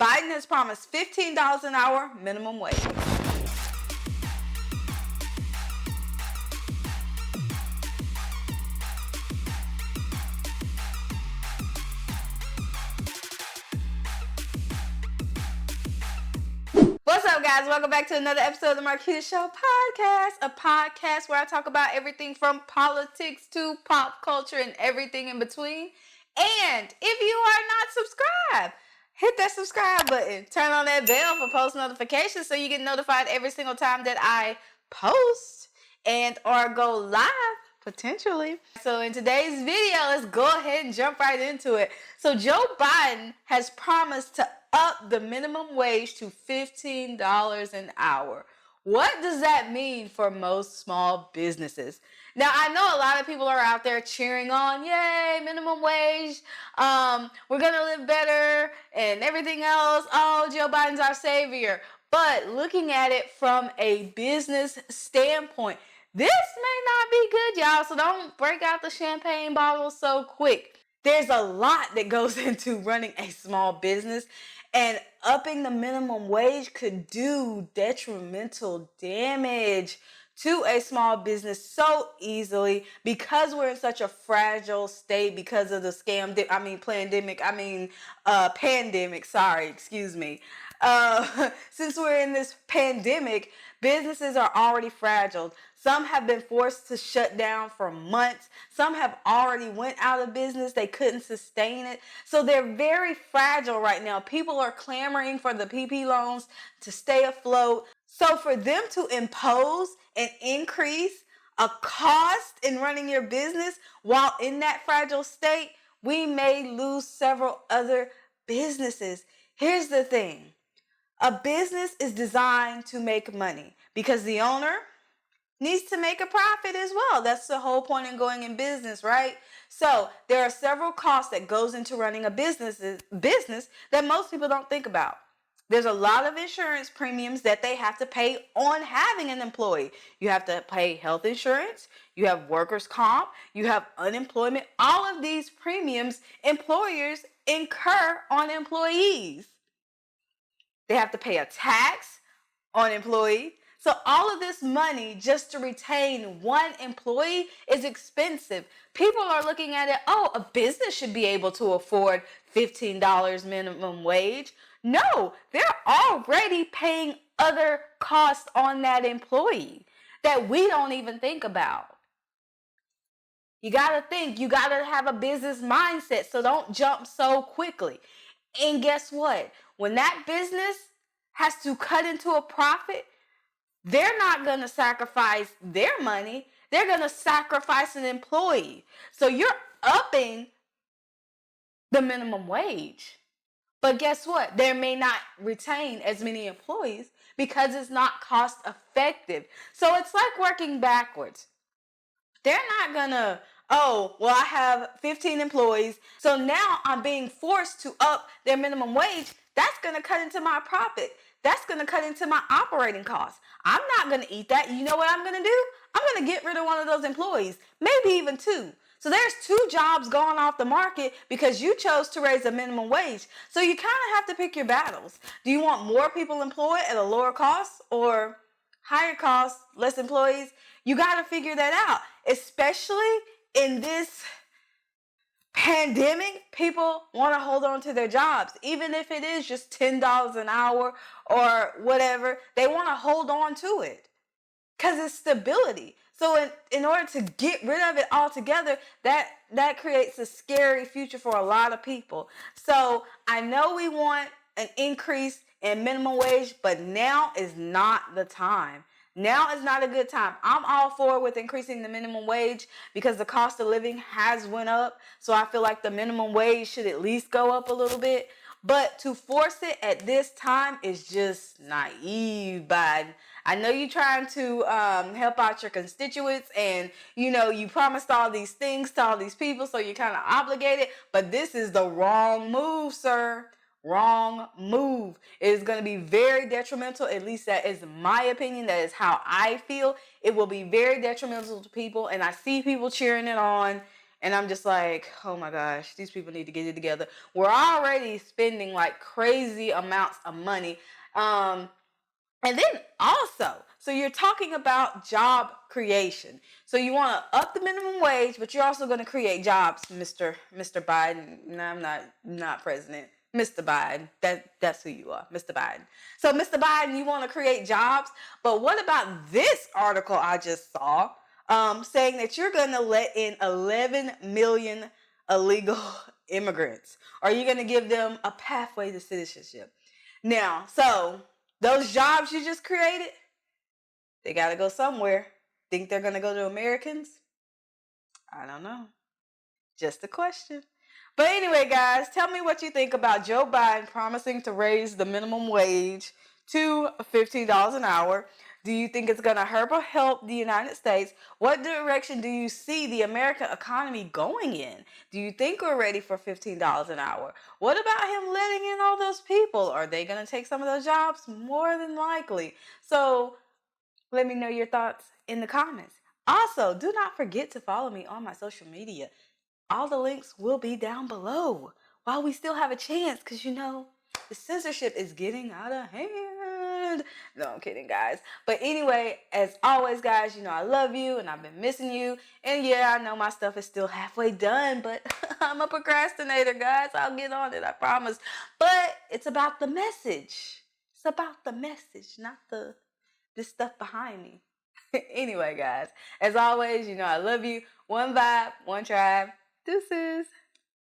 Biden has promised $15 an hour minimum wage. What's up, guys? Welcome back to another episode of the Marquita Show podcast, a podcast where I talk about everything from politics to pop culture and everything in between. And if you are not subscribed, hit that subscribe button. Turn on that bell for post notifications so you get notified every single time that I post and or go live, potentially. So in today's video, let's go ahead and jump right into it. So Joe Biden has promised to up the minimum wage to $15 an hour. What does that mean for most small businesses? Now, I know a lot of people are out there cheering on, yay, minimum wage, we're going to live better and everything else. Oh, Joe Biden's our savior. But looking at it from a business standpoint, this may not be good, y'all, so don't break out the champagne bottle so quick. There's a lot that goes into running a small business, and upping the minimum wage could do detrimental damage to a small business so easily because we're in such a fragile state because of the pandemic. Sorry, excuse me. Since we're in this pandemic, businesses are already fragile. Some have been forced to shut down for months. Some have already went out of business. They couldn't sustain it. So they're very fragile right now. People are clamoring for the PP loans to stay afloat. So for them to impose an increase, a cost in running your business while in that fragile state, we may lose several other businesses. Here's the thing. A business is designed to make money because the owner needs to make a profit as well. That's the whole point in going in business, right? So there are several costs that goes into running a business that most people don't think about. There's a lot of insurance premiums that they have to pay on having an employee. You have to pay health insurance, you have workers' comp, you have unemployment. All of these premiums employers incur on employees. They have to pay a tax on employee. So all of this money just to retain one employee is expensive. People are looking at it, oh, a business should be able to afford $15 minimum wage. No, they're already paying other costs on that employee that we don't even think about. You got to think, you got to have a business mindset, so don't jump so quickly. And guess what? When that business has to cut into a profit, they're not going to sacrifice their money. They're going to sacrifice an employee. So you're upping the minimum wage. But guess what? They may not retain as many employees because it's not cost effective. So it's like working backwards. They're not going to, oh, well, I have 15 employees, so now I'm being forced to up their minimum wage. That's going to cut into my profit. That's going to cut into my operating costs. I'm not going to eat that. You know what I'm going to do? I'm going to get rid of one of those employees, maybe even two. So there's two jobs going off the market because you chose to raise the minimum wage. So you kind of have to pick your battles. Do you want more people employed at a lower cost or higher cost, less employees? You got to figure that out, especially in this pandemic. People want to hold on to their jobs, even if it is just $10 an hour or whatever. They want to hold on to it because it's stability. So in order to get rid of it altogether, that creates a scary future for a lot of people. So I know we want an increase in minimum wage, but now is not the time. Now is not a good time. I'm all for with increasing the minimum wage because the cost of living has went up. So I feel like the minimum wage should at least go up a little bit. But to force it at this time is just naive, Biden. I know you're trying to help out your constituents and, you promised all these things to all these people, so you're kind of obligated. But this is the wrong move, sir. Wrong move. It is going to be very detrimental. At least that is my opinion. That is how I feel. It will be very detrimental to people, and I see people cheering it on, And I'm just like, oh my gosh, these people need to get it together. We're already spending like crazy amounts of money. And then also, so you're talking about job creation. So you want to up the minimum wage, but you're also going to create jobs, Mr. Biden. No, I'm not president. Mr. Biden. That's who you are, Mr. Biden. So Mr. Biden, you want to create jobs, but what about this article I just saw, saying that you're going to let in 11 million illegal immigrants? Are you going to give them a pathway to citizenship? Now, so those jobs you just created, they got to go somewhere. Think they're going to go to Americans? I don't know. Just a question. But anyway, guys, tell me what you think about Joe Biden promising to raise the minimum wage to $15 an hour. Do you think it's going to hurt or help the United States? What direction do you see the American economy going in? Do you think we're ready for $15 an hour? What about him letting in all those people? Are they going to take some of those jobs? More than likely. So let me know your thoughts in the comments. Also, do not forget to follow me on my social media. All the links will be down below while we still have a chance, because the censorship is getting out of hand. No, I'm kidding, guys. But anyway, as always, guys, I love you and I've been missing you. And yeah, I know my stuff is still halfway done, but I'm a procrastinator, guys. I'll get on it, I promise. But it's about the message. It's about the message, not this stuff behind me. Anyway, guys, as always, I love you. One vibe, one tribe. Deuces.